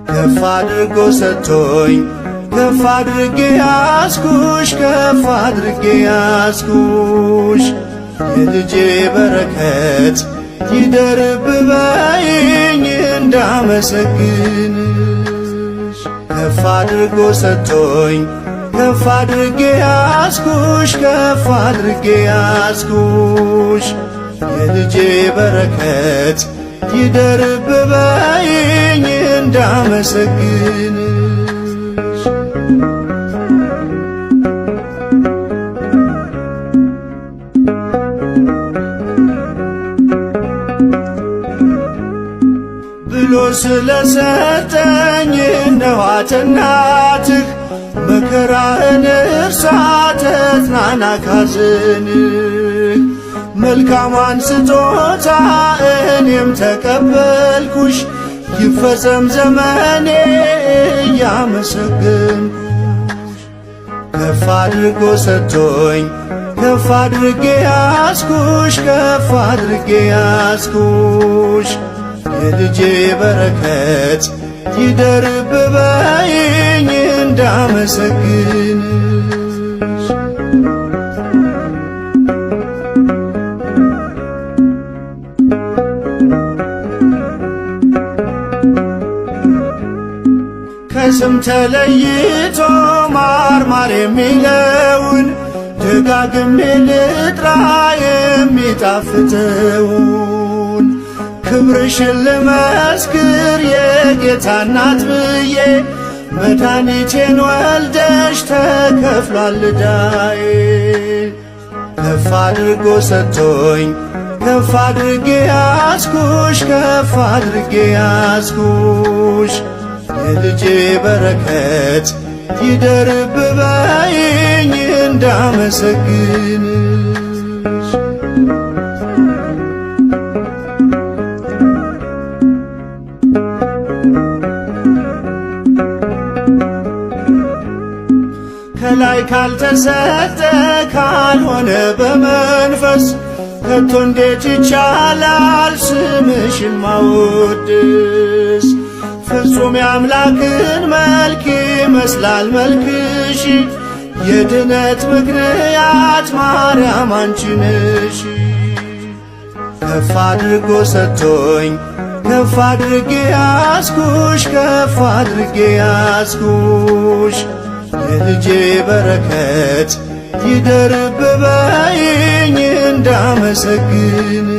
ከፍ አድርጎ ሰጥቶኝ ከፍ አድርጌ ያስኩሽ ከፍ አድርጌ ያስኩሽ የልጄ በረከት ይደርብበኝ እንዳመሰግንሽ ከፍ አድርጎ ሰጥቶኝ ከፍ አድርጌ ያስኩሽ ከፍ አድርጌ ያስኩሽ የልጄ በረከት ይደርብበኝ እንዳመሰግንሽ ብሎ ስለሰጠኝ እነኋት እናትህ መከራህን እርሳ ተጽናና ካዘንህ መልካሟን ስጦታ እኔም ተቀበልኩሽ ይፈጸም ዘመኔ እያመሰገንኩሽ ከፍ አድርጎ ሰጥቶኝ ከፍ አድርጌ ያስኩሽ ከፍ አድርጌ ያስኩሽ የልጄ በረከት ይደርብበኝ እንዳመሰግንሽ ከስም ተለይቶ ማርማር የሚለውን ደጋግሜ ልጥራ የሚጣፍጠውን ክብርሽን ልመስክር የጌታ እናት ብዬ መድኃኒቴን ወልደሽ ተከፍሏል ዕዳዬ ከፍ አድርጎ ሰጥቶኝ ከፍ አድርጌ ያስኩሽ ከፍ አድርጌ ያስኩሽ የልጄ በረከት ይደርብበኝ እንዳመሰግንሽ ከላይ ካልተሰጠ ካልሆነ በመንፈስ ከቶ እንዴት ይቻላል ስምሽን ማወደስ ፍጹም የአምላክን መልክ ይመስላል መልክሽ የድነት ምክንያት ማርያም አንቺ ነሽ ከፍ አድርጎ ሰጥቶኝ ከፍ አድርጌ ያስኩሽ ከፍ አድርጌ ያስኩሽ የልጄ በረከት ይደርብበኝ እንዳመሰግንሽ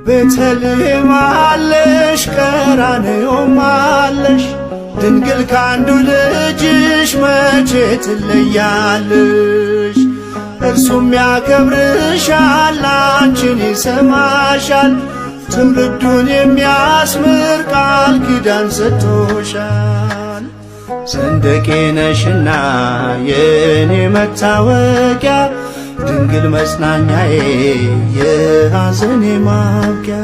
ቤተልሔም አለሽ ቀራንዮም አለሽ ድንግል ካንዱ ልጅሽ መቼ ትለያለሽ እርሱም ያከብርሻል አንቺን ይሰማሻል ትውልዱን የሚያስምር ቃል ኪዳን ሰጥቶሻል ሰንደቄ ነሽና የእኔ መታወቂያ ድንግል መጽናኛዬ የሐዘኔ ማብቂያ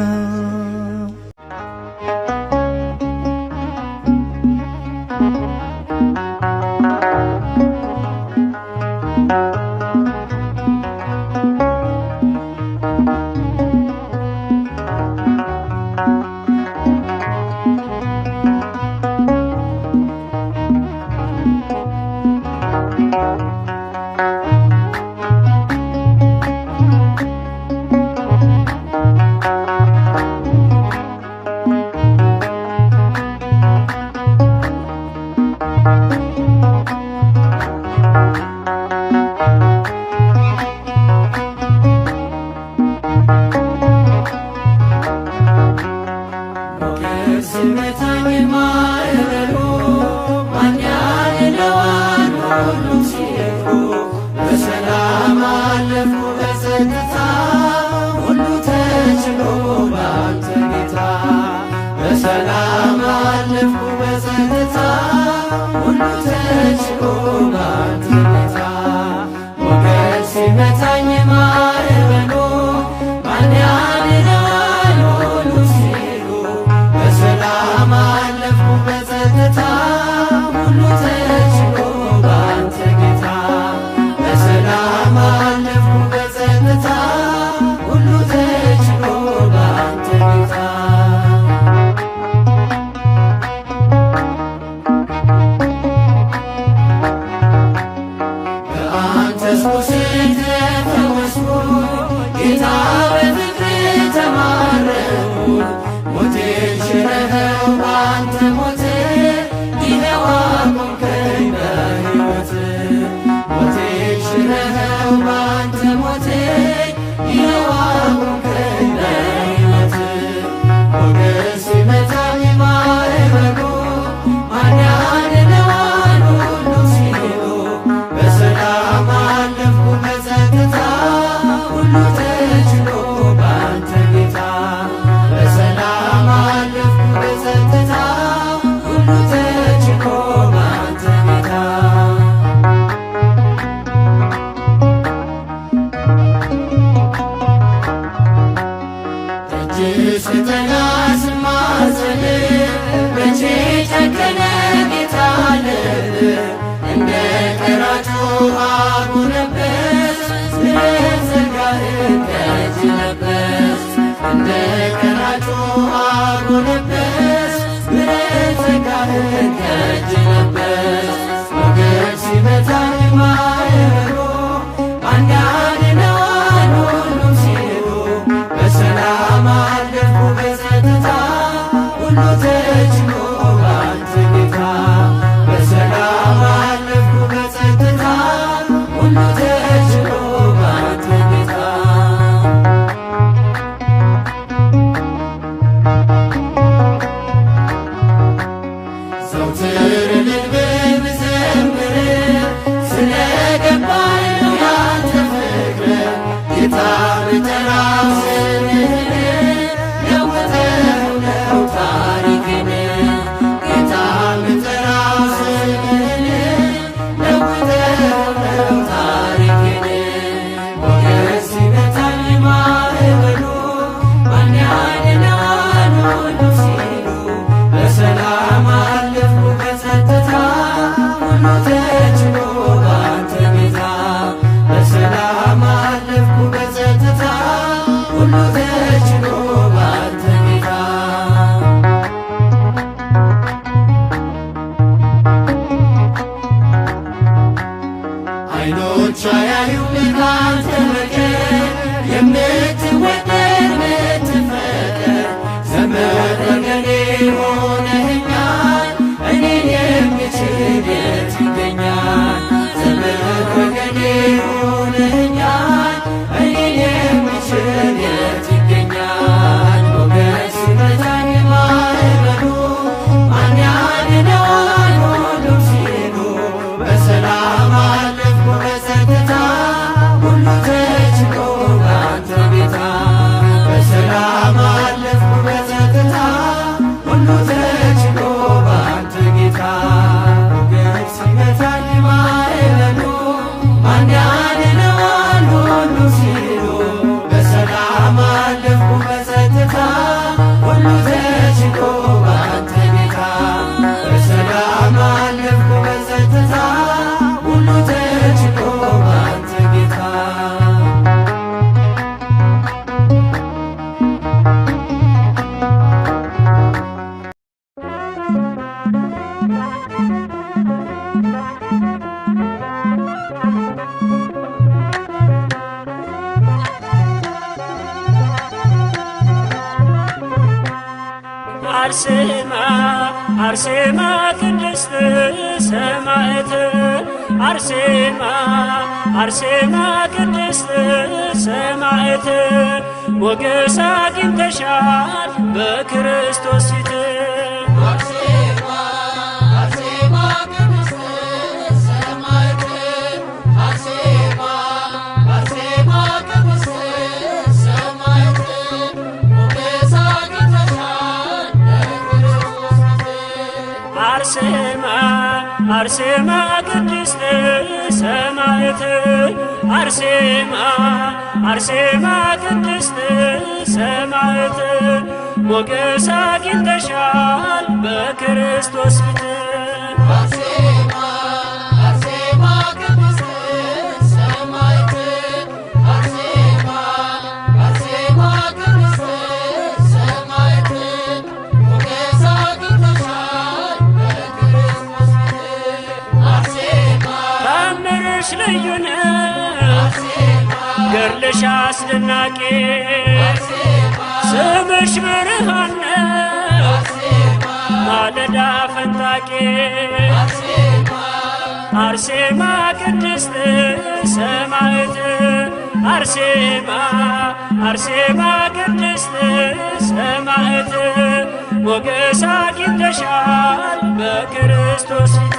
በሰላም አለፍኩ በጸጥታ ሁሉ ተችሎ ባንተ ጌታ በሰላም አለፍኩ በጸጥታ ሁሉ ተችሎ ባንተ ጌታ ሞገድ ሲመታኝ ማዕበሉ ማን ያድነዋል ሁሉ ሲሉ በሰላም አለፍኩ በጸጥታ ሁሉ ተችሎ ባንተ ጌታ በሰላም አለፍኩ በጸጥታ ሁሉ ተችሎ ባንተ ጌታ በአንተስ ቁስል ተፈወስኩ ጌታ በፍቅርህ ተማረኩ ሞቴን ሽረኸው በአንተ ሞት ይኸው አቆምከኝ በሕይወት ሞቴን ሽረኸው በአንተ ሞት ይኸው አቆምከኝ በሕይወት ሞገድ ሲመታኝ ማዕበሉ ማን ያድነዋል ሁሉ ሲሉ በሰላም አለፍኩ በጸጥታ ሁሉ ተችሎ ባንተ ጌታ በሰላም አለፍኩ በጸጥታ ሁሉ ተችሎ ባንተ ጌታ እጅ ስጠና ስማጸን መቼ ጨከነ ጌታ ልብ እንደ ቀራጩ አጎነበስ ምሕረት ዘጋህን ከእጅ ለበስ እንደ ቀራጩ አጎነበስ ምሕረት ዘጋህን ከእጅ ለበስ ሞገድ ሲመታኝ ማዕበሉ ማን ያድነዋል ሁሉ ሲሉ በሰላም አለፍኩ በጸጥታ ሁሉ ተችሎ ባንተ ጌታ በሰላም አለፍኩ በጸጥታ ሁሉ ተችሎ ባንተ ጌታ ዘውትር ልልብል ብዘምር ስለገባኝ ነው ያንተ ፍቅር ጌታ ብጠራው ስምህን ለውጠው ነው ታሪኬን ጌታ ብጠራው ስምህን ለውጠው ነው ታሪኬን ሞገድ ሲመታኝ ማዕበሉ ማን ያድነዋል ሁሉ ሲሉ በሰላም አለፍኩ በጸጥታ ሁሉ ተችሎ ባንተ ጌታ በሰላም አለፍኩ በጸጥታ ሁሉ ተችሎ ባንተ ጌታ አይኖች አያዩም ካንተ በቀር የምትወደድ የምትፈቀር ዘመድ ወገኔ ሆነኸኛል እኔን የሚችል የት ይገኛል ዘመድ ወገኔ ሆነኸኛል እኔን የሚችል የት ይገኛል ሞገድ ሲመታኝ ማዕበሉ ማን ያድነዋል ሁሉ ሲሉ በሰላም አለፍኩ በጸጥታ ሁሉ ተችሎ ባንተ ጌታ በሰላም አለፍኩ በጸጥታ ሁሉ ተችሎ ባንተ ጌታ ሞገድ ሲመታኝ ማዕበሉ ማን ያድነዋል ሁሉ ሲሉ በሰላም አለፍኩ በጸጥታ ሁሉ ተችሎ ባንተ ጌታ በሰላም አለፍኩ በጸጥታ ሁሉ ተችሎ ባንተ ጌታ አርሴማ አርሴማ ቅድስት ሰማዕት አርሴማ አርሴማ ቅድስት ሰማዕት ሞገስ አግኝተሻል በክርስቶስ ፊት አርሴማ ቅድስት ሰማዕት አርሴማ አርሴማ ቅድስት ሰማዕት ሞገስ አግኝተሻል በክርስቶስ ፊት ልዩ ነው ገድልሽ አስደናቂ ስምሽ ብርሃን ነው ማለዳ ፈንጣቂ አርሴማ ቅድስት ሰማዕት አርሴማ አርሴማ ቅድስት ሰማዕት ሞገስ አግኝተሻል በክርስቶስ ፊት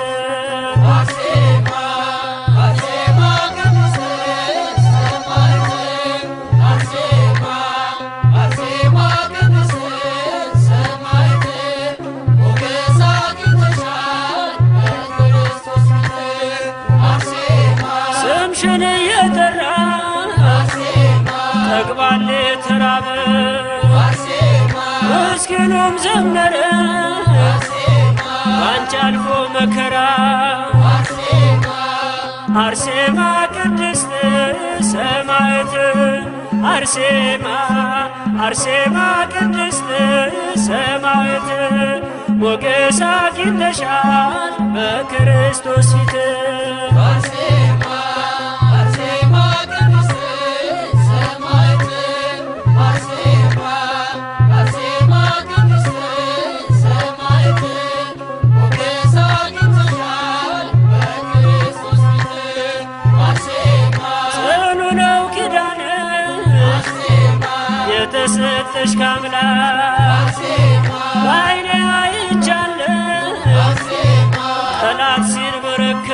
ስምሽን እየጠራ ጠግቧል ተራበ ምስኪኑም ዘመረ ባንቺ አልፎ መከራ አርሴማ ቅድስት ሰማዕት አርሴማ አርሴማ ቅድስት ሰማዕት ሞገስ አግኝተሻል በክርስቶስ ፊት የተሰጠሽ ከአምላክ በዓይኔ አይቻለሁ ጠላት ሲንበረከክ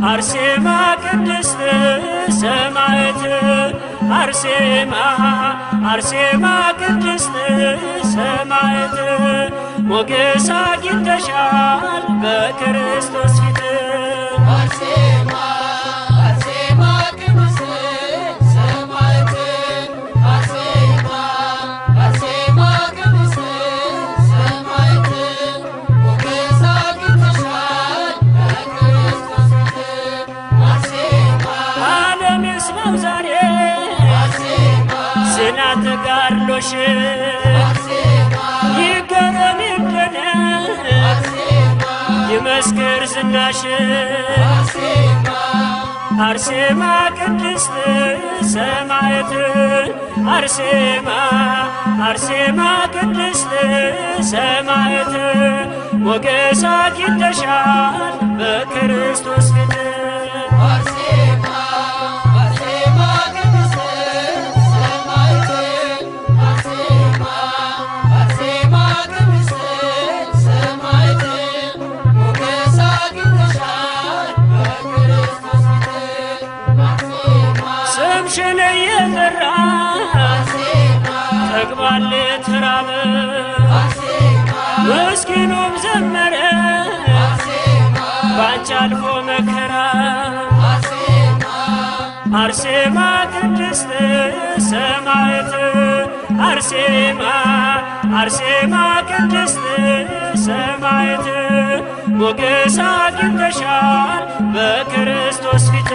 አርሴማ ቅድስት ሰማዕት አርሴማ አርሴማ ቅድስት ሰማዕት ሞገስ አግኝተሻል በክርስቶስ ፊት ተጋድሎሽ ይገረም ይደነቅ ይመስክር ዝናሽ አርሴማ ቅድስት ሰማዕት አርሴማ አርሴማ ቅድስት ሰማዕት ሞገስ አግኝተሻል በክርስቶስ ፊት ስምሽን እየጠራ ጠግቧል ተራበ ምስኪኑም ዘመረ ባንቺ አልፎ መከራ አርሴማ ቅድስት ሰማዕት አርሴማ አርሴማ ቅድስት ሰማዕት ሞገስ አግኝተሻል በክርስቶስ ፊት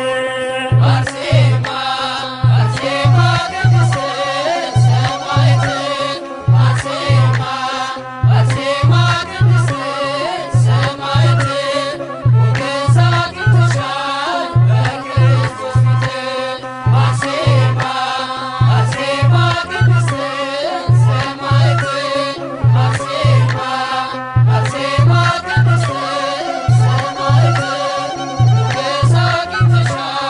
Shine.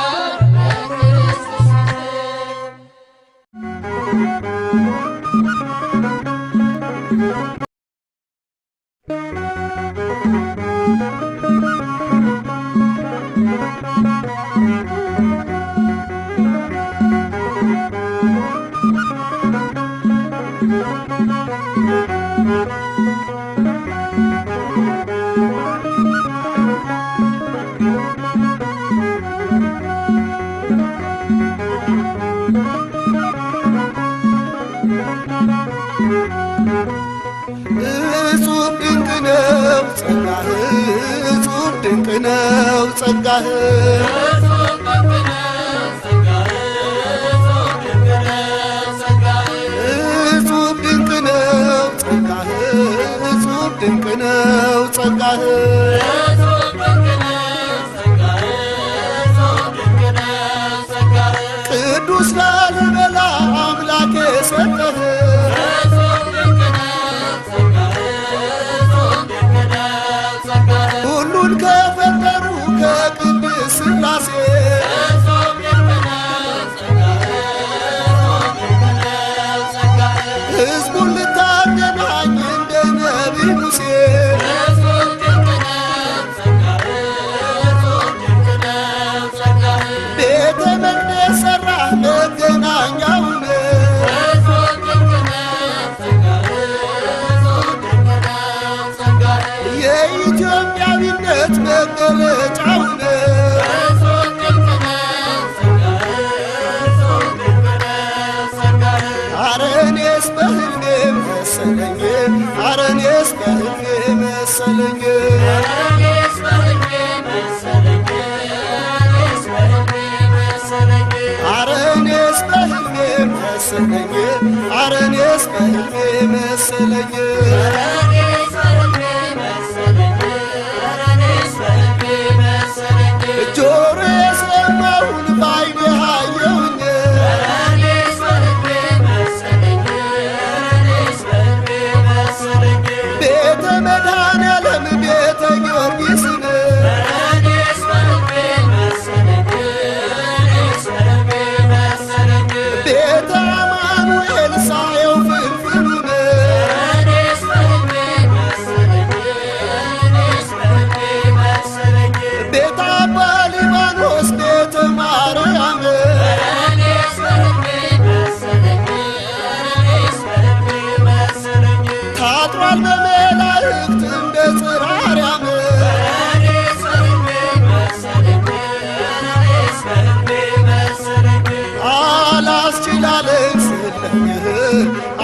ነው ጸጋህ እጹብ ድንቅ ነው ጸጋህ እጹብ ድንቅ ነው ጸጋህ ቅዱስ ላሊበላ አምላክ የሰጠህ ሁሉን ከፈጠሩ ከቅድስት ሥላሴ ሕዝቡን ልታገናኝ እንደ ነቢይ ሙሴ ቤተ መቅደስ ሠራህ መገናኛውን የኢትዮጵያዊነት መገለጫውን ኧረ እኔስ በሕልሜ መሰለኝ ኧረ እኔስ በሕልሜ መሰለኝ ኧረ እኔስ በሕልሜ መሰለኝ ኧረ እኔስ በሕልሜ መሰለኝ ጆሮ የሰማውን በዓይኔ አየሁኝ ቤተ መድኃኔዓለም ቤተ ጊዮርጊስን ቤተ አማኑኤል ሳየው ፍልፍሉን ቤተ አባ ሊባኖስ ቤተ ማርያም ታጥሯል በመላእክት እንደ ጽርሐ አርያም አላስችላለኝ ስለይህ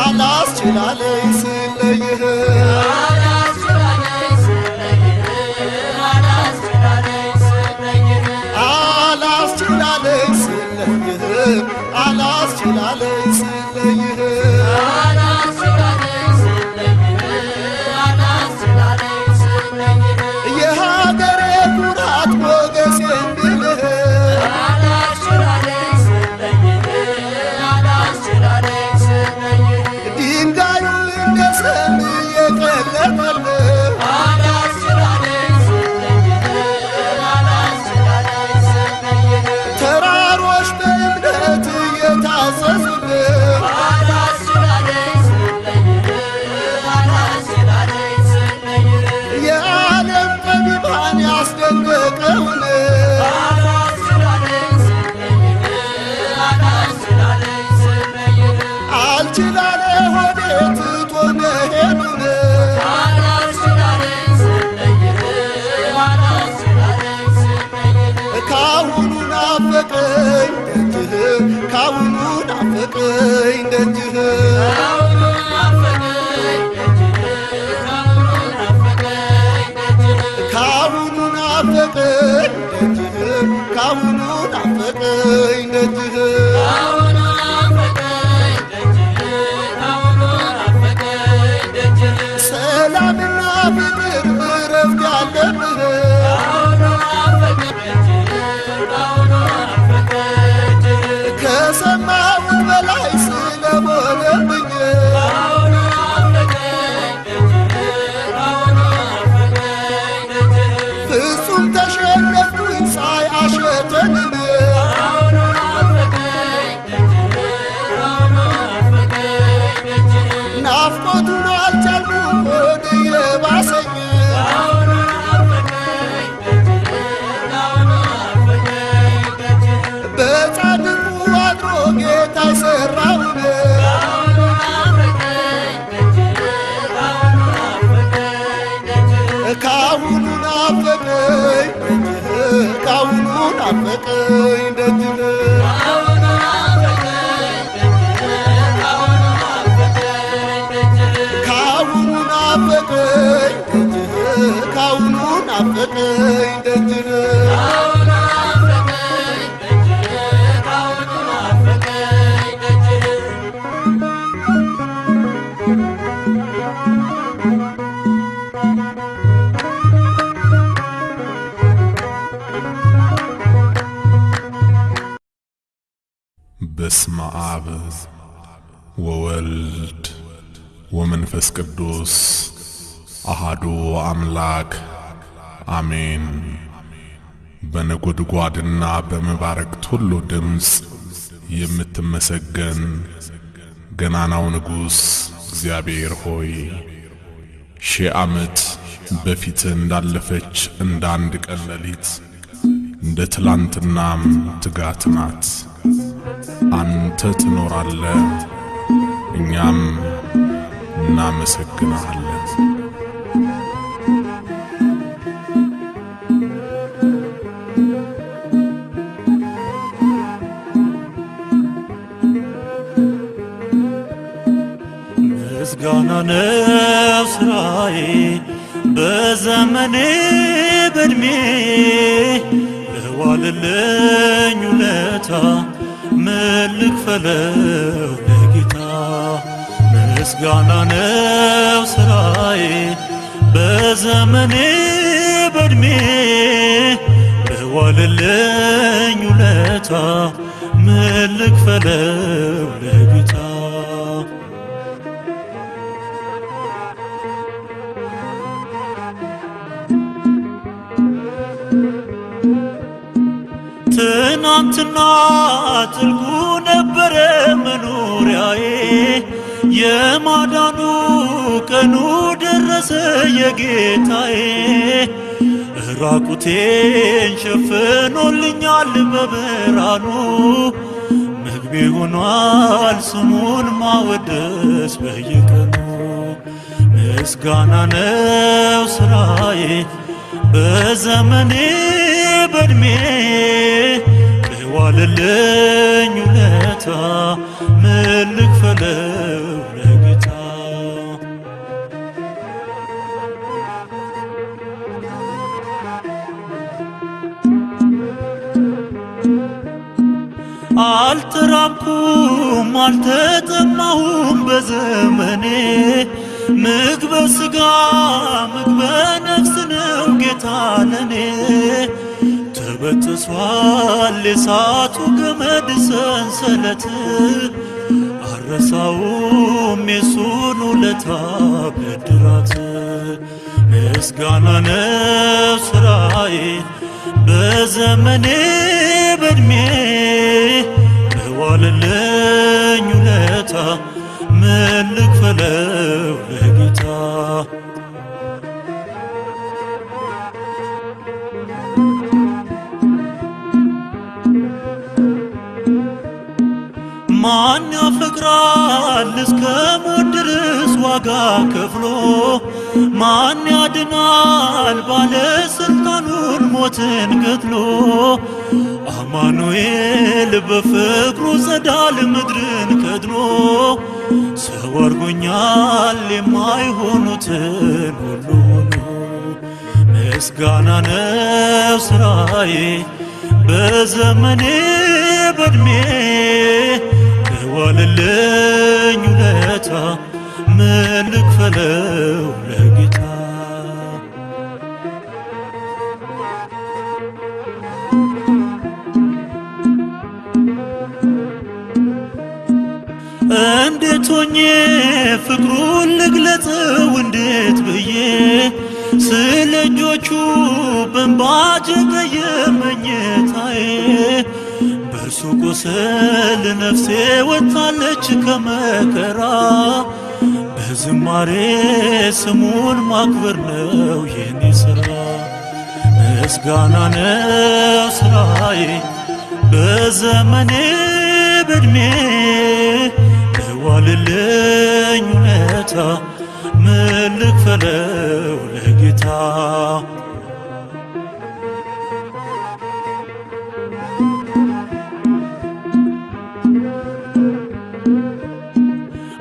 አላስችላለኝ ስለይህ አላስችላለኝ ስለይህ አላስችላለኝ ስለይህ የሀገሬ ኩራት ሞገሴ እንድልህ ድንጋዩ እንደ ሰም የቀለጠልህ ተራሮች በእምነት የታዘዙልህ የዓለም ጠቢባን ያስደነቀውን አልችላለ ሆዴ ትቶነ ሄዱን ካሁኑ ናፈቀኝ ደጅህ ካሁኑ ናፈቀኝ ደጅህ ካሁኑ ናፈቀኝ ደጅህ ካሁኑ ናፈቀኝ ደጅህ ሰላምና ፍቅር እረፍት ያለብህ ከሰማሁት በላይ ስለሆነብኝ ፍጹም ተሸነፍኩኝ ሳይ አሸተንን ናፍቆቱን አልቻልኩም ሆድ የባሰኝ በጻድቁ አድሮ ጌታ የሠራውን ካሁኑ ናፈቀኝ ደጅህ ካሁኑ ናፈቀኝ ደጅህ ካሁኑ ናፈቀኝ ደጅህ ካሁኑ ናፈቀኝ ደጅህ በስመ አብ ወወልድ ወመንፈስ ቅዱስ አሐዱ አምላክ አሜን። በነጎድጓድና በመባረቅት ሁሉ ድምፅ የምትመሰገን ገናናው ንጉሥ እግዚአብሔር ሆይ ሺህ ዓመት በፊት እንዳለፈች እንደ አንድ ቀን ሌሊት እንደ ትላንትናም ትጋት ናት። አንተ ትኖራለህ፣ እኛም እናመሰግናለን። ምስጋና ነው ስራዬ በዘመኔ በእድሜ ለዋለልኝ ውለታ ምን ልክፈለው ለጌታ። ምስጋና ነው ስራዬ በዘመኔ በእድሜ ለዋለልኝ ውለታ ምን ልክፈለው ለጌታ። ትናንትና ጥልቁ ነበረ መኖሪያዬ የማዳኑ ቀኑ ደረሰ የጌታዬ። ራቁቴን ሸፍኖልኛል በብርሃኑ ምግቤ ሆኗል ስሙን ማወደስ በየቀኑ። ምስጋና ነው ስራዬ በዘመኔ በእድሜ ለዋለልኝ ውለታ ምን ልክፈለው ለጌታ። አልተራብኩም አልተጠማሁም በዘመኔ ምግበ ሥጋ ምግበ ነፍስ ነው ጌታ ለኔ። ተበጥሷል የእሳቱ ገመድ ሰንሰለት አረሳውም የሱን ውለታ ብድራት። ምስጋና ነው ስራዬ በዘመኔ በእድሜ ለዋለልኝ ውለታ ምን ልክፈለው ለጌታ። ማን ያፈቅራል እስከ ሞት ድረስ ዋጋ ከፍሎ? ማን ያድናል ባለስልጣኑን ሞትን ገድሎ? አማኑኤል በፍቅሩ ጸዳል ምድርን ከድኖ ሰው አድርጎኛል የማይሆኑትን ሁሉ ሆኖ። ምስጋና ነው ስራዬ በዘመኔ በእድሜ ለዋለልኝ ውለታ ምን ልክፈለው ለጌታ። እንዴት ሆኜ ፍቅሩን ልግለጸው እንዴት ብዬ ስለ እጆቹ በእንባ ጨቀየ መኝታዬ። በእርሱ ቁስል ነፍሴ ወጥታለች ከመከራ በዝማሬ ስሙን ማክበር ነው የኔ ሥራ። ምስጋና ነው ስራዬ በዘመኔ በእድሜ ለዋለልኝ ውለታ ምን ልክፈለው ለጌታ።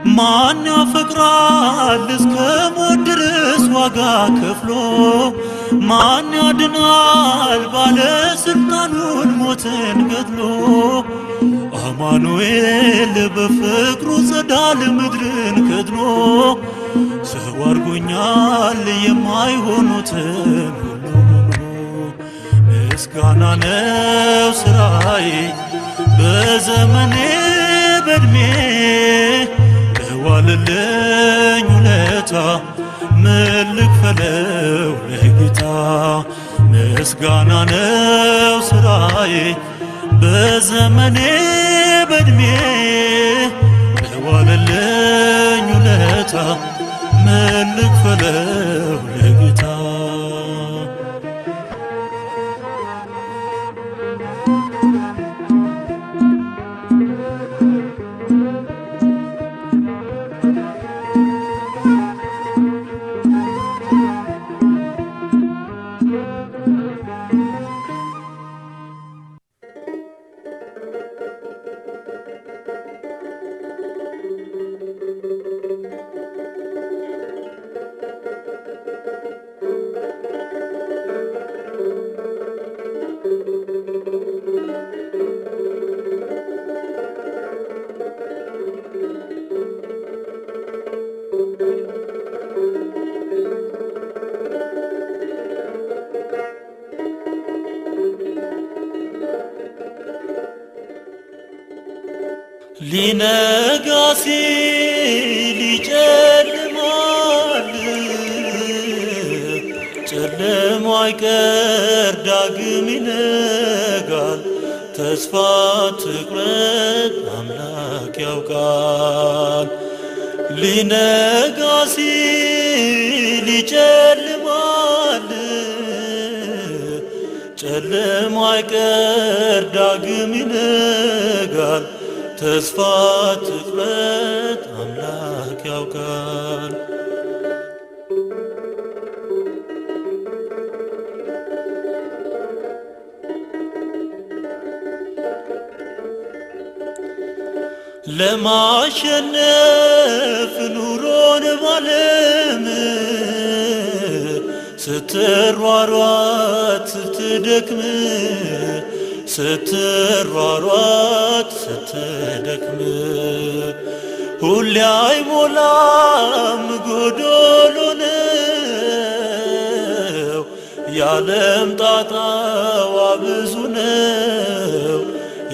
ማን ያፈቅራል እስከ ሞት ድረስ ዋጋ ከፍሎ? ማን ያድናል ባለስልጣኑን ሞትን ገድሎ? አማኑኤል በፍቅሩ ጸዳል ምድርን ከድኖ ሰው አድርጎኛል የማይሆኑትን ሁሉ ሆኖ። ምስጋና ነው ስራዬ በዘመኔ ውለታ ምን ልክፈለው ለጌታ ምስጋና ነው ስራዬ በዘመኔ በእድሜ ለዋለልኝ ውለታ ምን ልክፈለው ለጌታ ሊነጋ ሲል ይጨልማል ጨለማ አይቀር ዳግም ይነጋል ተስፋ ትቁረጥ አምላክ ያውቃል ሊነጋ ሲል ይጨልማል ጨለማ አይቀር ዳግም ይነጋል ተስፋ ትቁረጥ አምላክ ያውቃል ለማሸነፍ ኑሮን ባለም ስትሯሯጥ ስትደክም ስትሯሯጥ ስትደክም ሁሌ አይሞላም ጎዶሎ ነው ያለም ጣጣዋ ብዙ ነው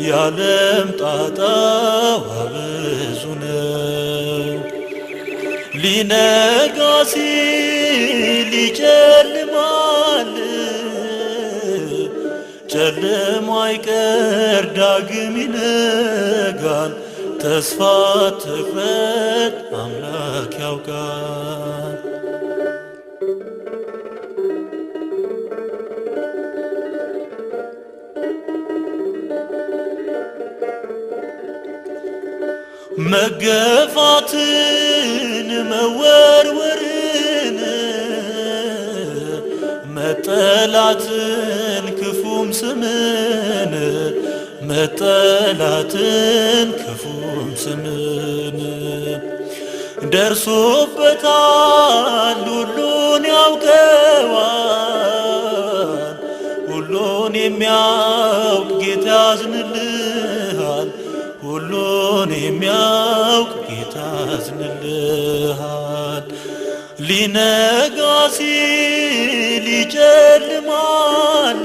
ያለም ጣጣዋ ብዙ ነው ሊነጋ ሲል ይጨልማል ጨለማ አይቀር ዳግም ይነጋል ተስፋ ትቁረጥ አምላክ ያውቃል መገፋትን መወርወርን መጠላትን ክፉም ስምን መጠላትን ክፉም ስምን ደርሶበታል ሁሉን ያውቀዋል ሁሉን የሚያውቅ ጌታ ያዝንልሃል ሁሉን የሚያውቅ ጌታ ያዝንልሃል ሊነጋ ሲል ይጨልማል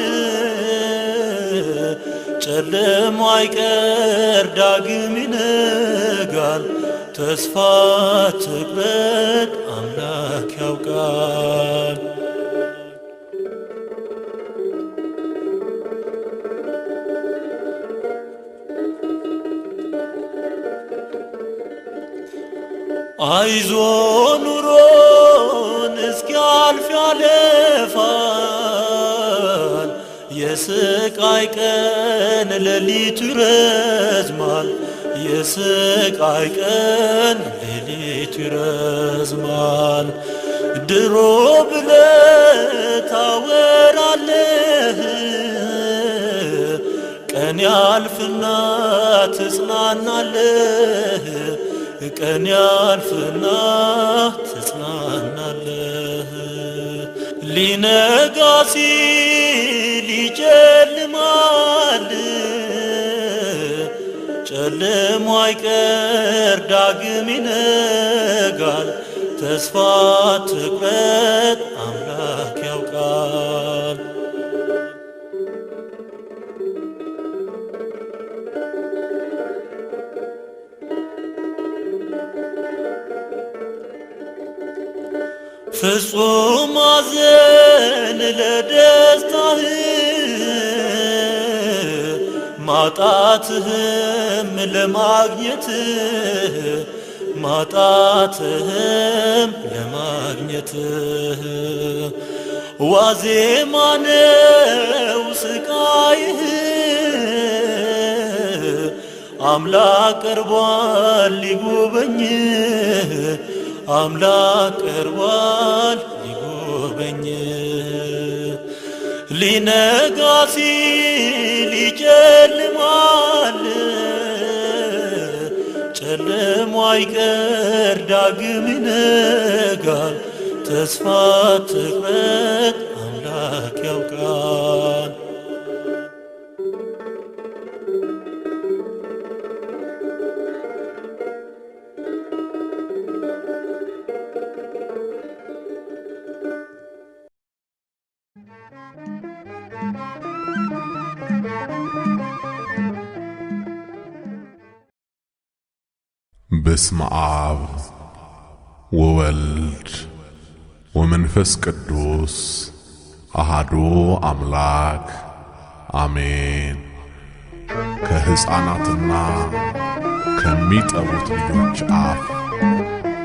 ጨለማ አይቀር ዳግም ይነጋል ተስፋ ትቁረጥ አምላክ ያውቃል አይዞ ኑሮን እስኪያልፍ ያለፋል የስቃይ ቀን ሌሊቱ ይረዝማል የስቃይ ቀን ሌሊቱ ይረዝማል ድሮ ብለህ ታወራለህ ቀን ያልፍና ትጽናናለህ ቀን ያልፍና ትጽናናለህ ሊነጋ ሲል ይጨልማል ጨለማ አይቀር ዳግም ይነጋል ተስፋ ትቁረጥ አምላክ ያውቃል ፍጹም አዘን ለደስታህ ማጣትህም ለማግኘትህ ማጣትህም ለማግኘትህ ዋዜማ ነው ስቃይህ አምላክ ቀርቧል ሊጎበኝህ አምላክ ቀርቧል ሊጎበኝህ ሊነጋ ሲል ይጨልማል ጨለማ አይቀር ዳግም ይነጋል ተስፋ ትቁረጥ አምላክ ያውቃል በስመ አብ ወወልድ ወመንፈስ ቅዱስ አሐዱ አምላክ አሜን። ከሕፃናትና ከሚጠቡት ልጆች አፍ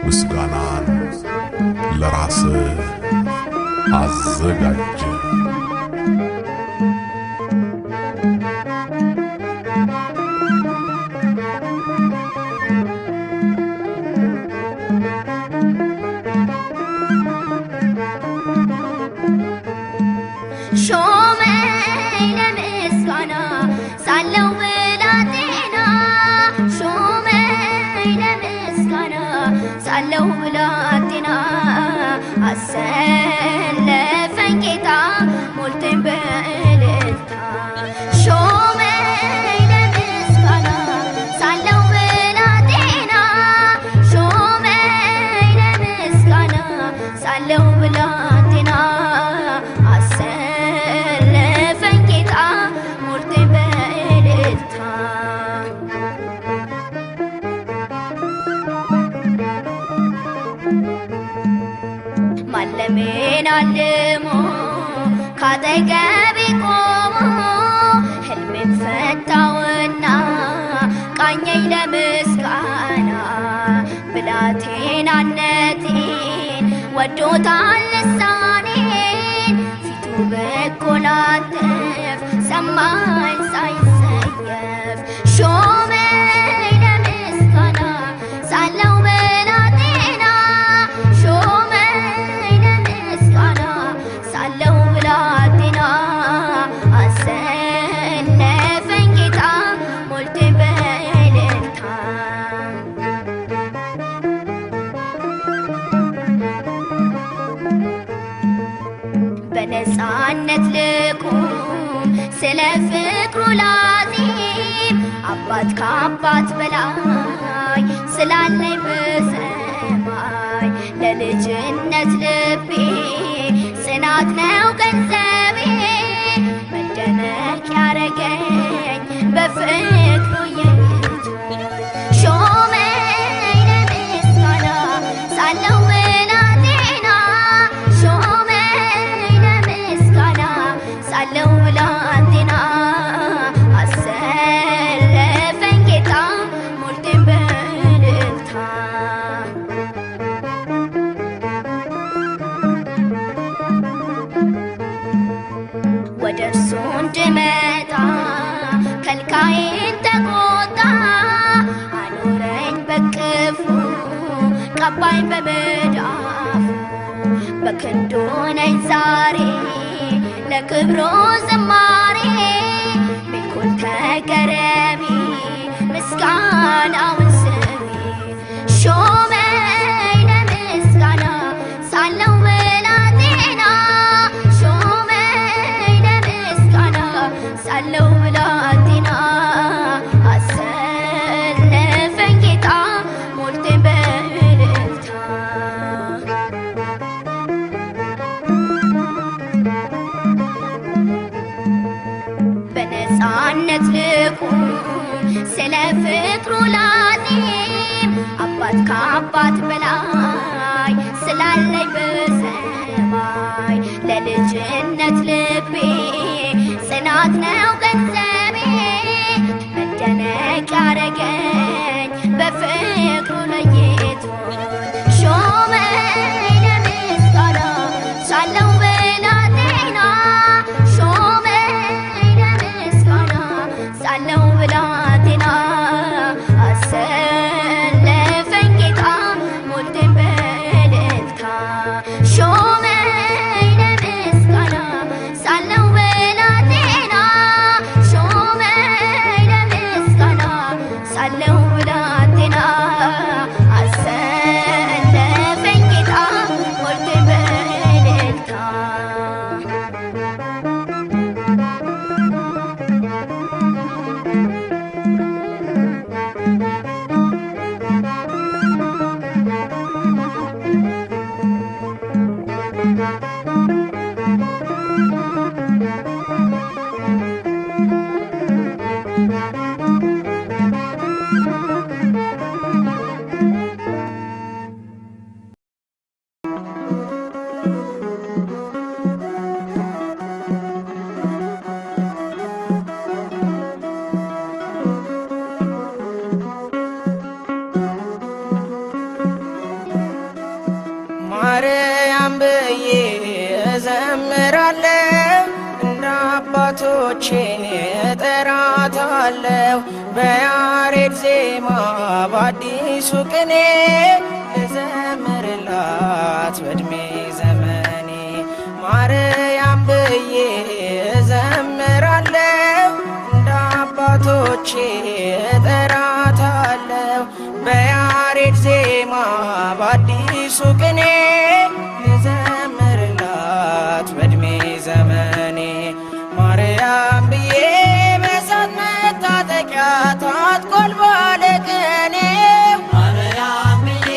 ምስጋናን ለራስህ አዘጋጀ። ሳለው ብላቴና አሰለፈኝ ጌታ ሞልቶኝ በእልልታ ሾመኝ ለምስጋና ሳለው ብላቴና ሾመኝ ለምስጋና ሳለው ብላቴና አሰለፈኝ ጌታ ሞልቶኝ በእልልታ ማለሜን አልሞ ካጠገቤ ቆሞ ሕልሜን ፈታውና ቃኘኝ ለምስጋና ብላቴናነቴን ወዶታል ልሳኔን ፊቱ ብኮላተፍ ሰማኝ ሳይሰየፍ ሾመኝ ለምስጋና ሳለው ብላቴና ሳለው ብላቴና አሰለፈኝ ጌታ ሞልቶኝ በእልልታ በነፃነት ልቁም ስለ ፍቅሩ ላዚም አባት ከአባት በላይ ስላለኝ በሰማይ ለልጅነት ልቤ ጽናት ነው ገንዘቤ መደነቅ ያረገኝ በፍቅሩ የይቱ ሾመኝ ለምስጋና ሳለው ብላቴና ሾመኝ ለምስጋና ሳለው ብላቴና አሰለፈኝ ጌታ ሞልቶኝ በእልልታ ወደ እርሱ እንድመጣ ከልካዬን ተቆጣ አኖረኝ በቅፉ ቀባኝ በመዳፉ በክንዱ ነኝ ዛሬ ለክብሩ ዝማሬ ቢልኩል ተገረሚ ምስጋናውን ስሚ ሾመኝ ለምስጋና ሳለው ብላቴና ሳለው ብላቴና አሰለፈኝ ጌታ ሞልቶኝ በእልልታ በነፃነት ልቁም ስለ ፍቅሩ ላዚም አባት ከአባት በላይ ስላለኝ መግባት ነው ገንዘቤ መደነቅ ያረገኝ በፍቅሩ ለይቶ ሾመኝ ለምስጋና ሳለው ብላቴና ሾመኝ ለምስጋና ሳለው ብላቴና አሰለፈኝ ጌታ ሞልቶኝ በእልልታ ሾመኝ ለምስጋና ሳለው ብላቴና ሾመኝ ለምስጋና ሳለው ብላቴና አሰለፈኝ ጌታ ሞልቶኝ በእልልታ ማርያም ብዬ እዘምራለሁ እንደ አባቶቼ እጠራታለሁ በያሬድ ዜማ በአዲሱ ቅኔ ልዘምርላት በዕድሜ ዘመኔ ማርያም ብዬ እዘምራለሁ እንደ አባቶቼ እጠራታለሁ በያሬድ ዜማ በአዲሱ ቅኔ ልዘምርላት በዕድሜ ዘመኔ ማርያም ብዬ በእሳት መታጠቂያ ታጥቋል ባለቅኔው ማርያም ብዬ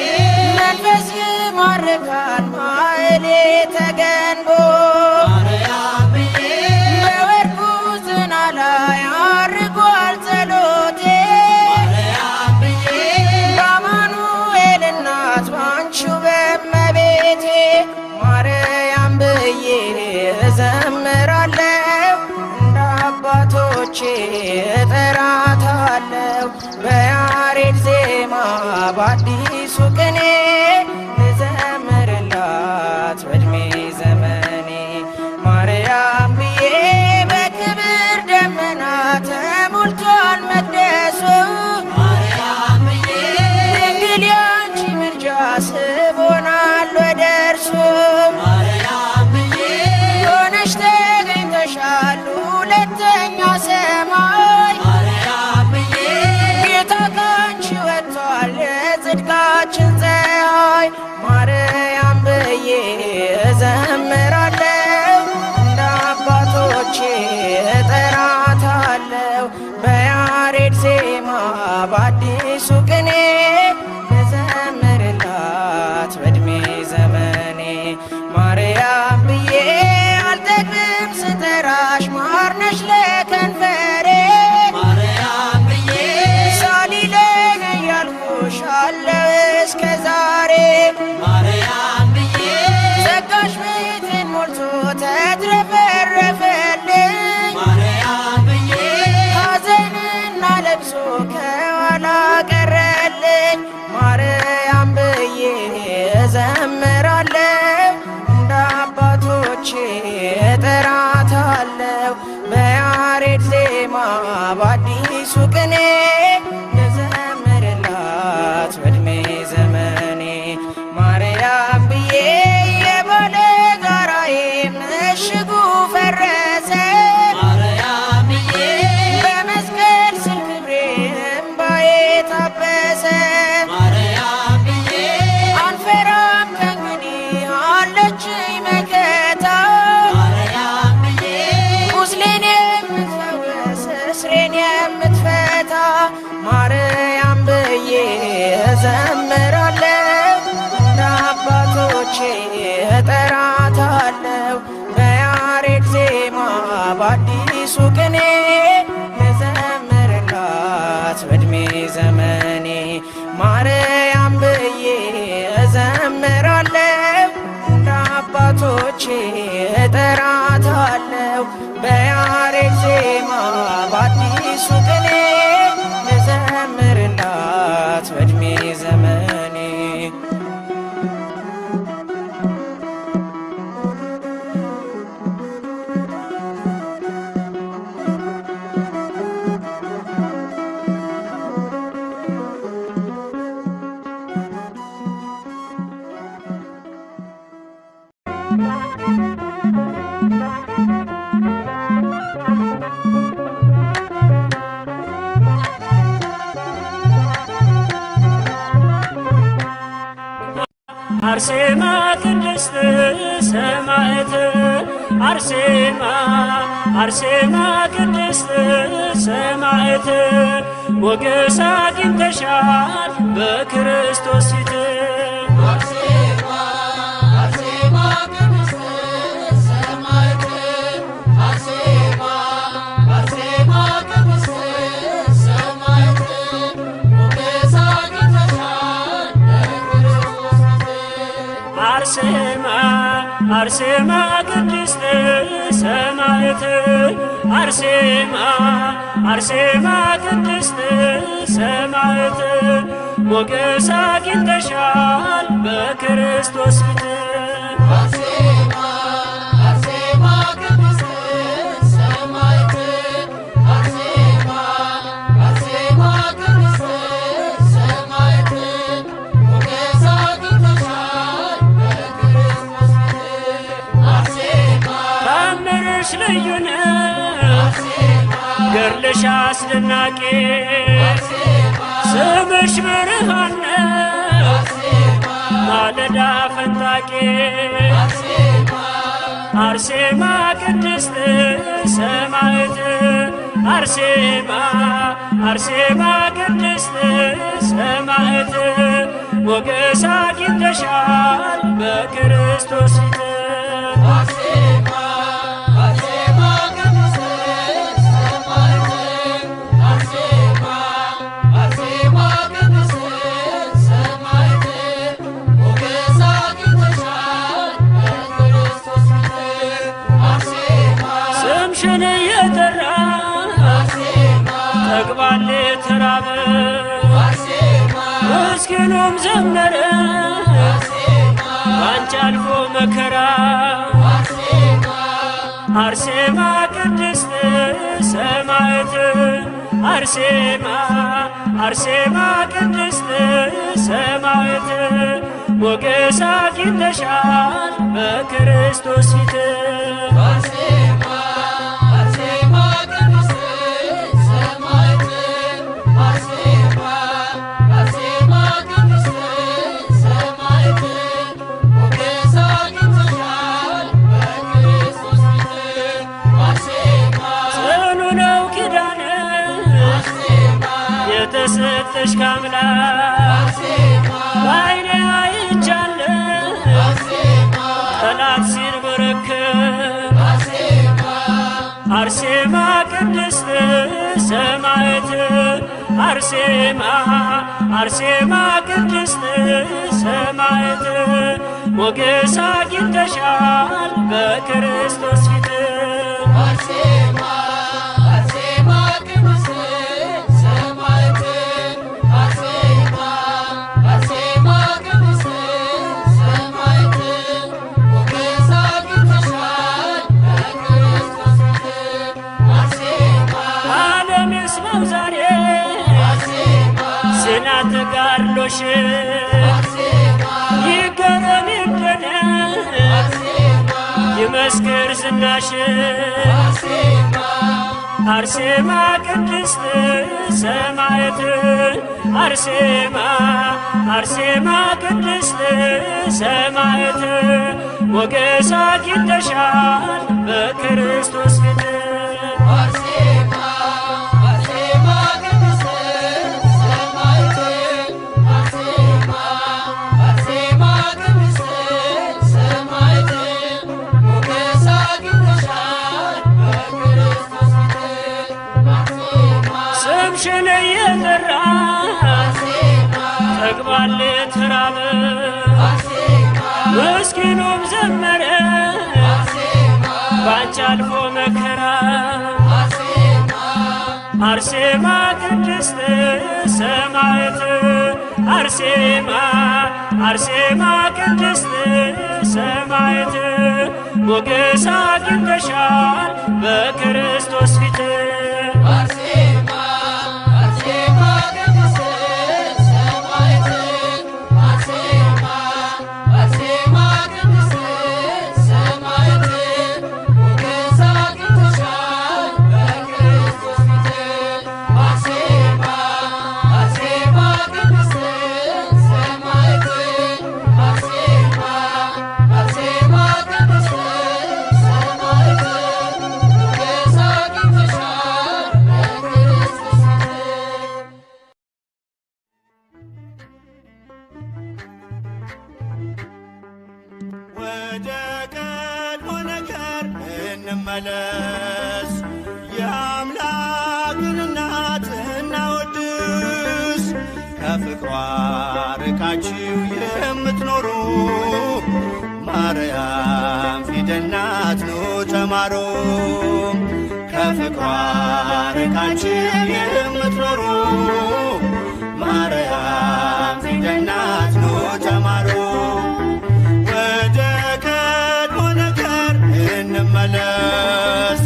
መንፈስ ይማርካል ማኅሌተ ገንቦ ማርያም ብዬ በወርቁ ዝና ላይ አርጓል ጸሎቴ ማርያም ብዬ በአማኑኤል እናት ባንቺው በእመቤቴ ማርያም ብዬ እዘምራለሁ እንደ አባቶቼ እጠራታለሁ በያሬድ ዜማ በአዲሱ ቅኔ ልዘምርላት በዕድሜ ዘመኔ ማርያም ብዬ በክብር ደመና ተሞልቷል መቅደሱ ማርያም ብዬ ድንግል ያንቺ ምልጃ ስቦናል ወደ እርሱ ማርያም ብዬ ሆነሽ ተገኝተሻል ሁለተኛ ሰማይ ማርያም ብዬ ጌታ ካንቺ ወጥቷል የጽድቃችን ፀሐይ ማርያም ብዬ እዘምራለሁ እንደ አባቶቼ እጠራታለሁ በያሬድ ዜማ በአዲሱ ቅኔ ልዘምርላት በዕድሜ ዘመኔ ማርያም ብዬ አልጠግብም ስጠራሽ ማርነሽ ለከንፈሬ ማርያም ብዬ ሳሊለኝ እያልኩሽ አለው እስከ ዛሬ ማርያም ብዬ ጸጋሽ ቤቴን ሞልቶ ተትረፈረፈልኝ ማርያም ብዬ ሐዘንና ለቅሶ ከኋላ ቀረልኝ ማርያም ብዬ እዘምራለሁ እንደ አባቶቼ እጠራታለሁ በያሬድ ዜማ በአዲሱ ቅኔ ልዘምርላት በዕድሜ ዘመኔ ማርያም ብዬ የባለጋራዬ ምሽጉ ፈረሰ ማርያም ብዬ በመስቀል ስር ክብሬ እምባዬ ታበሰ ማርያም ብዬ አልፈራም ከእንግዲህ አለችኝ መከታ ማርያም ብዬ ቁስሌን የምትፈውስ እስሬን የምትፈታ ማርያም ብዬ እዘምራለሁ እንደ አባቶቼ እጠራታለሁ በያሬድ ዜማ በአዲሱ ቅኔ ልዘምርላት በዕድሜ ዘመኔ ማርያም ብዬ እዘምራለሁ አባቶቼ እጠራታለሁ በያሬድ በአዲሱ ቅኔ ልዘምርላት በዕድሜ ዘመኔ። አርሴማ ቅድስት ሰማዕት አርሴማ አርሴማ ቅድስት ሰማዕት ሞገስ አግኝተሻል በክርስቶስ ፊት። አርሴማ አርሴማ ቅድስት ሰማዕት አርሴማ አርሴማ ቅድስት ሰማዕት ሞገስ አግኝተሻል በክርስቶስ ፊት። አርሴማ አርሴማ ቅድስት ሰማዕት አርሴማ አርሴማ ቅድስት ሰማዕት ሞገስ አግኝተሻል በክርስቶስ ፊት። አርሴማ አርሴማ ቅድስት ሰማዕት አርሴማ አርሴማ ቅድስት ሰማዕት ሞገስ አግኝተሻል በክርስቶስ ፊት። አርሴማ ታምርሽ ልዩ ነው አርሴማ ገድልሽ አስደናቂ አርሴማ ስምሽ ብርሃን ነው አርሴማ ማለዳ ፈንጣቂ። አርሴማ አርሴማ ቅድስት ሰማዕት አርሴማ አርሴማ ቅድስት ሰማዕት ሞገስ አግኝተሻል በክርስቶስ ፊት። አርሴማ አርሴማ ቅድስት ሰማዕት አርሴማ አርሴማ ቅድስት ሰማዕት ሞገስ አግኝተሻል በክርስቶስ ፊት። አርሴማ ስምሽን እየጠራ አርሴማ ተግባል ተራበ አርሴማ ምስኪኑም ዘመረ አርሴማ ባንቺ አልፎ መከራ። አርሴማ አርሴማ ቅድስት ሰማዕት አርሴማ አርሴማ ቅድስት ሰማዕት ሞገስ አግኝተሻል በክርስቶስ ፊት። አርሴማ አርሴማ ቅድስት ሰማዕት አርሴማ አርሴማ ቅድስት ሰማዕት ሞገስ አግኝተሻል በክርስቶስ ፊት። አርሴማ ጽኑ ነው ኪዳነ አርሴማ የተሰጠሽ ከአምላክ አርሴማ በዓይኔ አይቻለሁ አርሴማ ጠላት ሲንበረከክ። አርሴማ አርሴማ ቅድስት ሰማዕት አርሴማ አርሴማ ቅድስት ሰማዕት ሞገስ አግኝተሻል በክርስቶስ ፊት። አርሴማ አርሴማ ቅድስት ሰማዕት አርሴማ አርሴማ ቅድስት ሰማዕት ሞገስ አግኝተሻል በክርስቶስ ፊት። አርሴማ ዓለም ይስማው ዛሬ አርሴማ ስለ ተጋድሎሽ አርሴማ ይገረም ይደነቅ አርሴማ ይመስክር ዝናሽ። አርሴማ አርሴማ ቅድስት ሰማዕት አርሴማ አርሴማ ቅድስት ሰማዕት ሞገስ አግኝተሻል በክርስቶስ ፊት። አርሴማ አርሴማ ቅድስት ሰማዕት አርሴማ አርሴማ ቅድስት ሰማዕት ሞገስ አግኝተሻል በክርስቶስ ፊት። አርሴማ ስምሽን እየጠራ አርሴማ ተግባል ተራበ አርሴማ ምስኪኑም ዘመረ አርሴማ ባንቺ አልፎ መከራ። አርሴማ አርሴማ ቅድስት ሰማዕት አርሴማ አርሴማ ቅድስት ሰማዕት ሞገስ አግኝተሻል በክርስቶስ ፊት አርሴማ አርሴማ ቅድስት ሰማዕት አርሴማ አርሴማ ቅድስት ሰማዕት ሞገስ አግኝተሻል በክርስቶስ ፊት አርሴማ አርሴማ ቅድስት ሰማዕት አርሴማ አርሴማ ቅድስት ሰማዕት ሞገስ አግኝተሻል በክርስቶስ ፊት ወደ ቀድሞ ነገር እንመለስ፣ የአምላክን እናት እናወድስ። ከፍቅሯ ርቃችሁ የምትኖሩ ማርያም ፊደል ናት ኑ ተማሩ። ከፍቅሯ ርቃችሁ የምትኖሩ ማርያም ፊደል ናት ኑ ተማሩ። ወደ ቀድሞ ነገር እንመለስ፣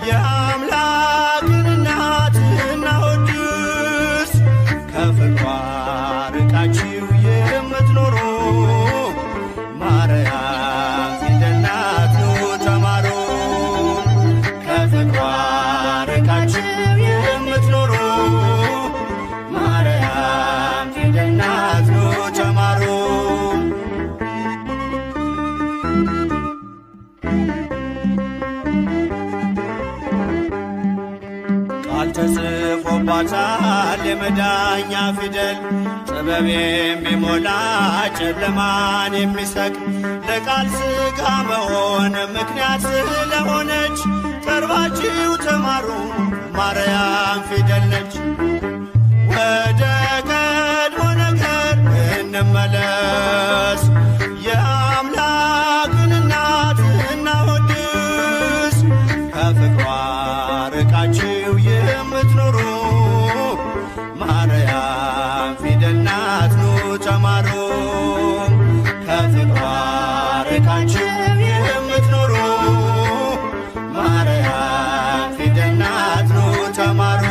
የአምላክን እናት እናወድስ። ከፍቅሯ ርቃችሁ የምትኖሩ ማርያም ፊደል ናት ኑ ተማሩ። ከፍቅሯ ርቃችሁ የምትኖሩ ማርያም ፊደል ናት ኑ ተማሩ። ቃል ተጽፎባታል የመዳኛ ፊደል፣ ጥበብ የሚሞላ ጨለማን የሚሰቅ ለቃል ሥጋ መሆን ምክንያት ስለሆነች ቀርባችሁ ተማሩ ማርያም ፊደል ነች። ወደ ቀድሞ ነገር እንመለስ፣ የአምላክን እናት እናወድስ። ከፍቅሯ ርቃችሁ የምትኖሩ ማርያም ፊደል ናት ኑ ተማሩ። ከፍቅሯ ርቃችሁ የምትኖሩ ማርያም ፊደል ናት ኑ ተማሩ።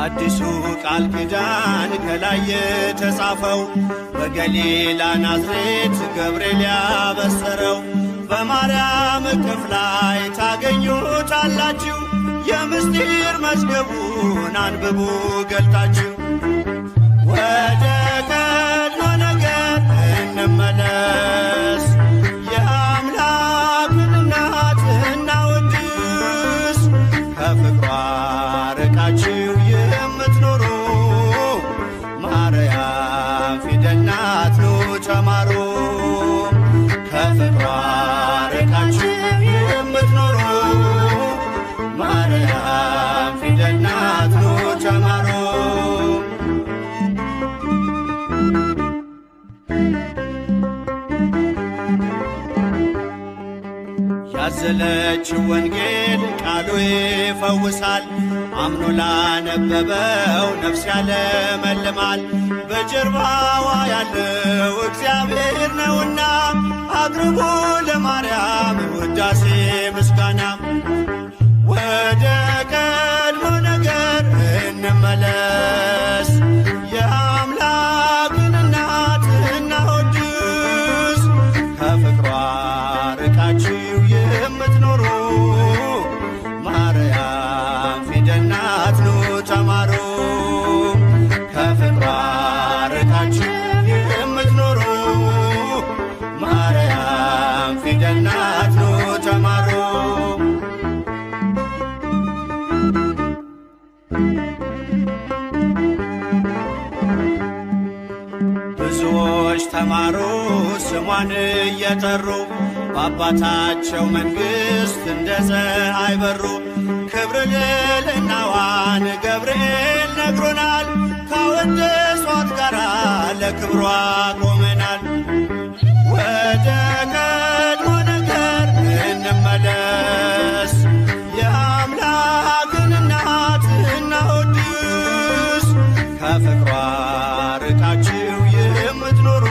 አዲሱ ቃል ኪዳን ከላይ የተጻፈው በገሊላ ናዝሬት ገብርኤል ያበሰረው በማርያም እቅፍ ላይ ታገኙታላችሁ። የምስጢር መዝገቡን አንብቡ ገልጣችሁ። ወደ ቀድሞ ነገር እንመለስ፣ የአምላክን እናት እናወድስ። ከፍቅሯ ርቃችሁ የምትኖሩ ማርያም ፊደል ናት ኑ ተማሩ። ከፍቅሯ ርቃችሁ የምትኖሩ ማርያም ፊደል ናት ኑ ተማሩ። ያዘለችው ወንጌል ቃሉ ይፈውሳል፣ አምኖ ላነበበው ነፍስ ያለመልማል። በጀርባዋ ያለው እግዚአብሔር ነውና አቅርቡ ለማርያም ውዳሴ ምስጋና። ወደ ቀድሞ ነገር እንመለስ፣ የአምላክን እናት እናወድስ። ከፍቅሯ ርቃችሁ የምትኖሩ ማርያም ፊደል ናት ኑ ተማሩ። ከፍቅሯ ርቃችሁ የምትኖሩ ማርያም ፊደል ናት ኑ ተማሩ። ብዙዎች ተማሩ ስሟን እየጠሩ በአባታቸው መንግሥት እንደ ፀሐይ በሩ። ክብር ልዕልናዋን ገብርኤል ነግሮናል፣ ካወደሷት ጋር ለክብሯ ቆመናል። ወደ ቀድሞ ነገር እንመለስ። የአምላክን እናት እናወድስ። ከፍቅሯ ርቃችሁ የምትኖሩ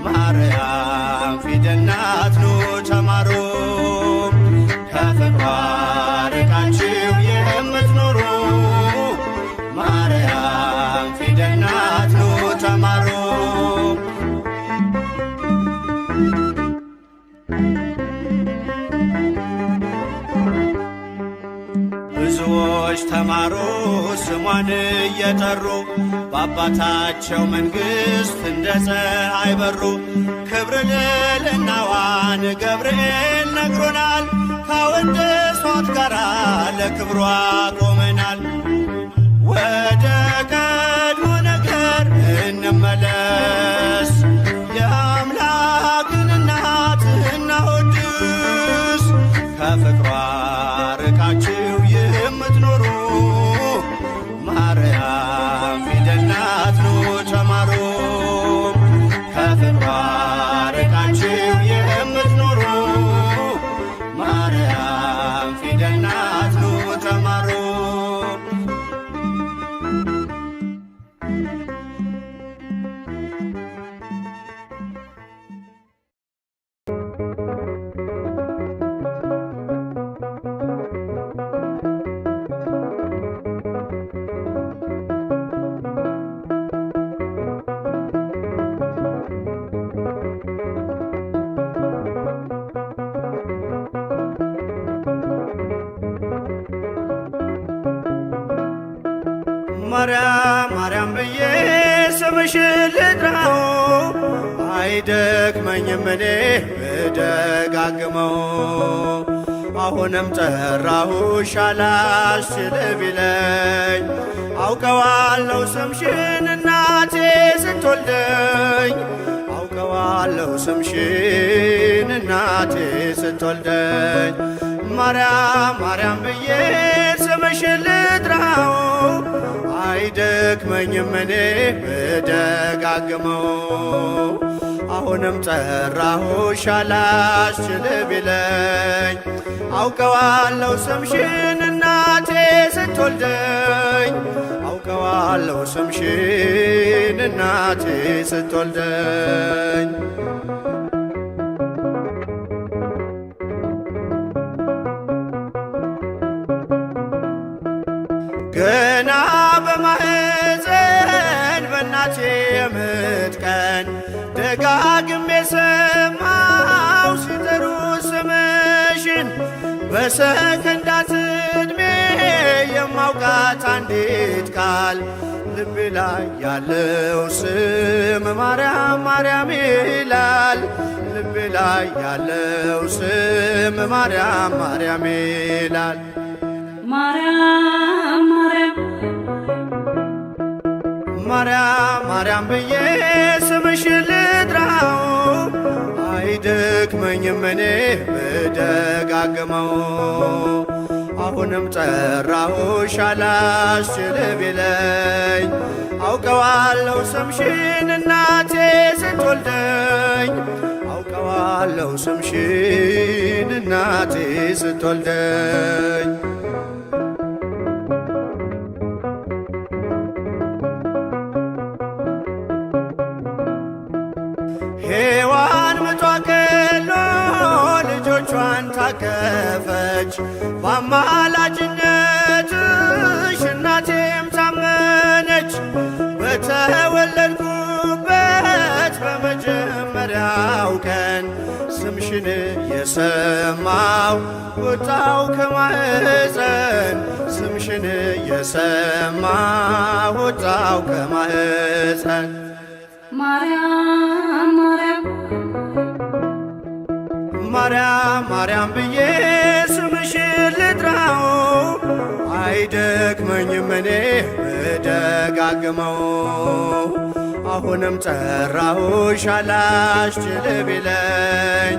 ማርያም ፊደል ናት ኑ ተማሩ። ከፍቅሯ ርቃችሁ የምትኖሩ ማርያም ፊደል ናት ኑ ተማሩ። ብዙዎች ተማሩ ስሟን እየጠሩ በአባታቸው መንግሥት እንደ ፀሐይ በሩ። ክብር ልዕልናዋን ገብርኤል ነግሮናል። ካወደሷት ጋራ ለክብሯ ቆመናል። ወደ ቀድሞ ነገር እንመለስ። የአምላክን እናት እናወድስ። ከፍቅሯ ርቃችሁ የምትኖሩ ማርያም ፊደል ናት ኑ ተማሩ። ከፍቅሯ ርቃችሁ የምትኖሩ ማርያም ፊደል ናት ኑ ተማሩ። ማርያም ማርያም ብዬ ስምሽን ልጥራው አይደክመኝም እኔ ብደጋግመው። አሁንም ጠራሁሽ አላስችል ቢለኝ አውቀዋለሁ ስምሽን እናቴ ስትወልደኝ። አውቀዋለሁ ስምሽን እናቴ ስትወልደኝ። ማርያም ማርያም ብዬ ስምሽን ልጥራው አይደክመኝም እኔ ብደጋግመው። አሁንም ጠራሁሽ አላስችል ቢለኝ አውቀዋለሁ ስምሽን እናቴ ስትወልደኝ። አውቀዋለሁ ስምሽን እናቴ ስትወልደኝ። ገና በማህፀን በእናቴ የምጥ ቀን ደጋግሜ ሰማው ሲጠሩ ስምሽን። በሰከንዳት ዕድሜ የማውቃት አንዲት ቃል ልቤ ላይ ያለው ስም ማርያም ማርያም ይላል። ልቤ ላይ ያለው ስም ማርያም ማርያም ይላል። ማርያም ማርያም ማርያም ማርያም ብዬ ስምሽን ልጥራው አይደክመኝም እኔ ብደጋግመው። አሁንም ጠራሁሽ አላስችል ቢለኝ አውቀዋለሁ ስምሽን እናቴ ስትወልደኝ። አውቀዋለሁ ስምሽን እናቴ ስትወልደኝ። ሔዋን ምጧ ቀሎ ልጆቿን ታቀፈች። በአማላጅነትሽ እናቴም ታመነች። በተወለድኩበት በመጀመሪያው ቀን ስምሽን የሰማው ወጣው ከማህፀን። ስምሽን የሰማው ወጣው ከማህፀን። ማርያም ማርያም ማርያም ማርያም ብዬ ስምሽን ልጥራው አይደክመኝም እኔ ብደጋግመው። አሁንም ጠራሁሽ አላስችል ቢለኝ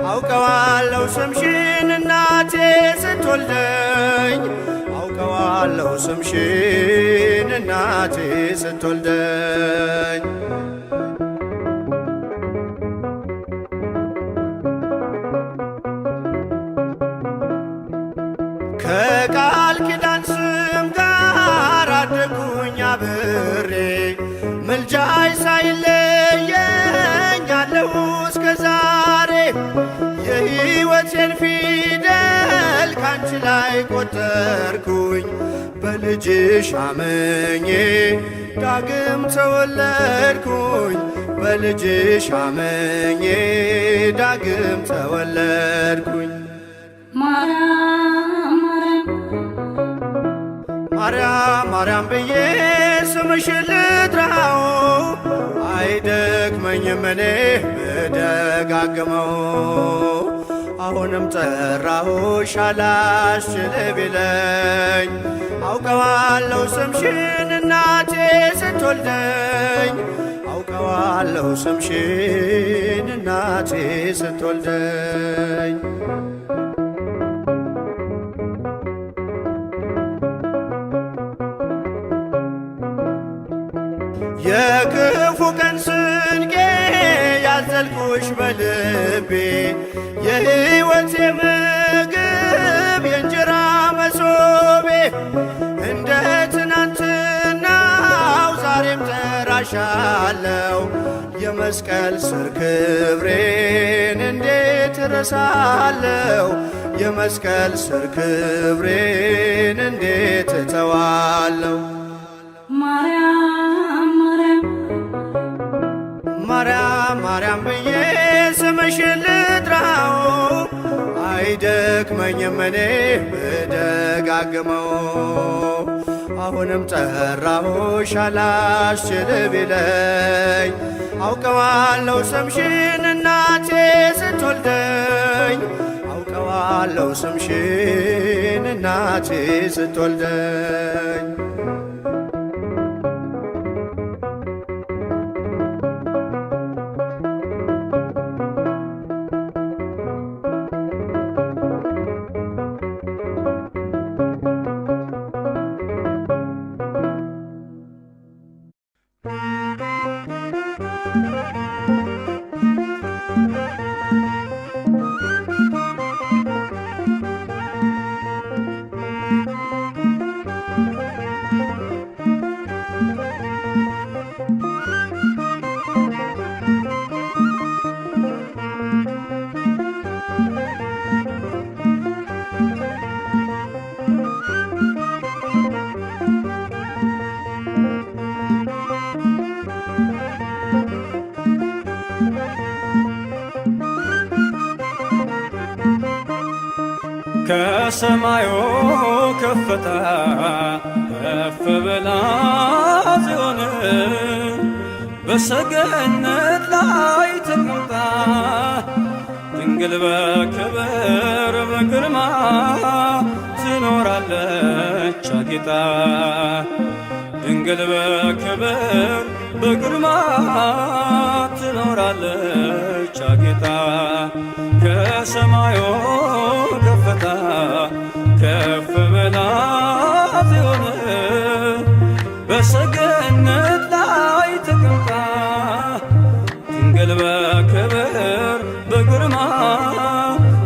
አውቀዋለሁ ስምሽን እናቴ ስትወልደኝ። አውቀዋለሁ ስምሽን እናቴ ስትወልደኝ። ከቃል ኪዳን ስም ጋር አደጉኝ አብሬ ምልጃይ ሳይለየኝ አለሁ እስከ ዛሬ የሕይወቴን ፊደል ካንቺ ላይ ቆጠርኩኝ በልጅሽ አመኜ ዳግም ተወለድኩኝ በልጅሽ አመኜ ዳግም ተወለድኩኝ። ማርያም ማርያም ብዬ ስምሽን ልጥራው አይደክመኝም እኔ ብደጋግመው አሁንም ጠራሁሽ አላስችል ቢለኝ አውቀዋለሁ ስምሽን እናቴ ስትወልደኝ አውቀዋለሁ ስምሽን እናቴ ስትወልደኝ የክፉ ቀን ስንቄ ያዘልኩሽ በልቤ የሕይወቴ ምግብ የእንጀራ መሶቤ እንደ ትናንትናው ዛሬም ጠራሻለው የመስቀል ስር ክብሬን እንዴት እረሳለው የመስቀል ስር ክብሬን እንዴት እተዋለው። ማርያም ማርያም ብዬ ስምሽን ልጥራው አይደክመኝም እኔ ብደጋግመው አሁንም ጠራሁሽ አላስችል ቢለኝ አውቀዋለሁ ስምሽን እናቴ ስትወልደኝ አውቀዋለሁ ስምሽን እናቴ ስትወልደኝ ከሰማዩ ከፍታ ከፍ ብላ ጽዮን በሰገነት ላይ ተቀምጣ ድንግል በክብር በግርማ ትኖራለች አጊጣ ድንግል በክብር በግርማ ትኖራለች አጊጣ ከሰማዩ ከፍታ ከፍ ብላ ጽዮን በሰገነት ላይ ተቀምጣ ድንግል በክብር በግርማ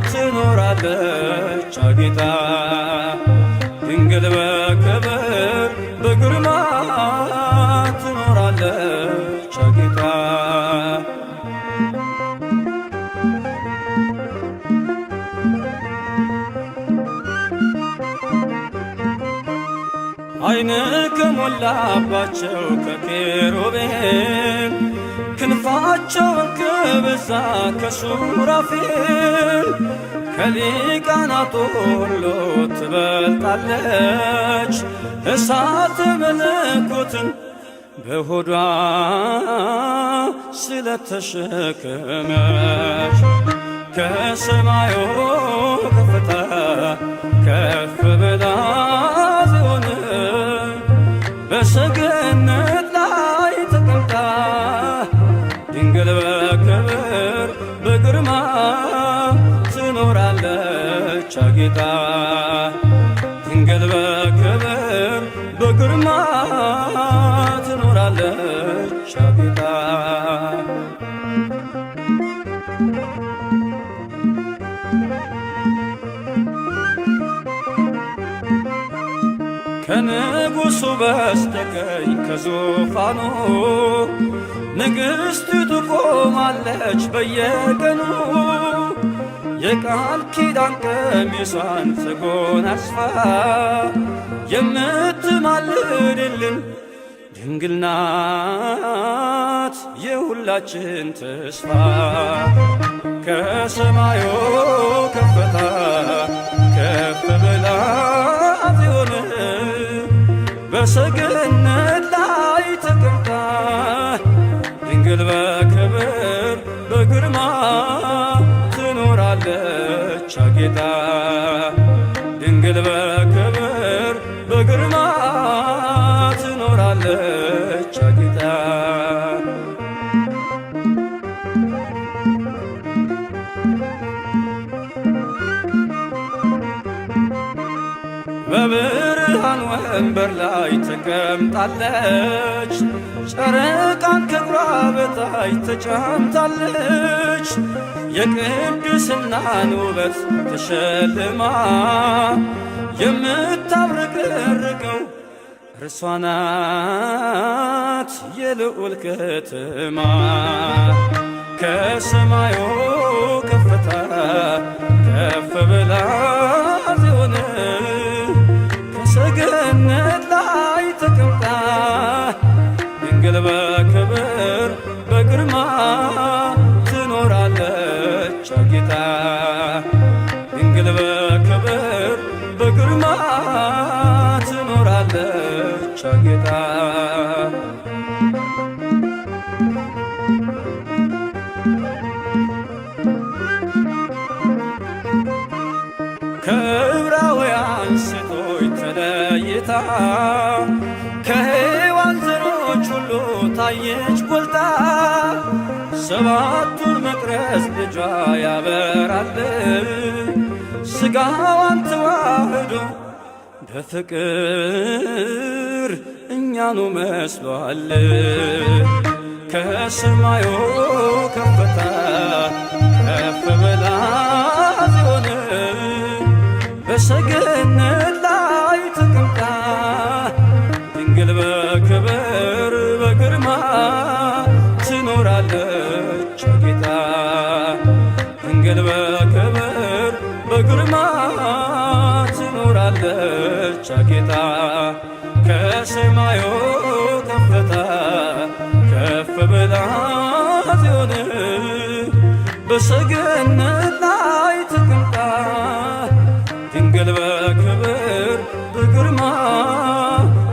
ትኖራለች አጊጣ ድንግል በክብር በግርማ ትኖራለች አጊጣ ዓይን ከሞላባቸው ከኬሩቤል ክንፋቸውን ከበዛ ከሱራፌል ከሊቃናት ሁሉ ትበልጣለች እሳት መለኮትን በሆዷ ስለተሸከመች ከሰማዩ ከፍታ ከፍ ብላ ጽዮን በሰገነት ላይ ተቀምጣ ድንግል በክብር በግርማ ትኖራለች አጊጣ ድንግል በክብር በግርማ ትኖራለች አጊጣ ከንጉሡ በስተቀኝ ከዙፋኑ ንግሥቲቱ ቆማለች በየቀኑ የቃል ኪዳን ቀሚሷን ተጎናጽፋ የምትማልድልን ድንግል ናት የሁላችን ተስፋ። ከሰማዩ ከፍታ ከፍ ብላ ጽዮን በሰገነት ላይ ተቀምጣ ድንግል በክብር በግርማ ትኖራለች አጌጣ። ድንግል በክብር በግርማ ትኖራለች አጌጣ። በብርሃን ወንበር ላይ ተቀምጣለች ጨረቃን ከእግሯ በታች ተጫምታለች። የቅድስናን ውበት ተሸልማ የምታብረቀርቀው እርሷ ናት የልዑል ከተማ። ከሰማዩ ከፍታ ከፍ ብላ ጽዮን ከሰገነት ላይ ተቀምጣ ድንግል በክብር በግርማ ትኖራለች አጌጣ። ድንግል በክብር በግርማ ትኖራለች አጌጣ። ከዕብራውያን ሴቶች ተለይታ ከሔዋን ዘሮች ሁሉ ታየች ጎልታ። ሰባቱን መቅረዝ ልጇ ያበራል ሥጋዋን ተዋህዶ በፍቅር እኛኑ መስሏል። ከሰማዩ ከፍታ ከፍ ብላ ጽዮን በሰገነት ላይ ተቀምጣ ድንግል በክብር በግርማ ትኖራለች አጌጣ። ድንግል በክብር በግርማ ትኖራለች አጌጣ። ከሰማዩ ከፍታ ከፍ ብላ ጽዮን በሰገነት ላይ ተቀምጣ ድንግል በክብር በግርማ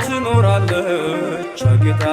ትኖራለች አጌጣ።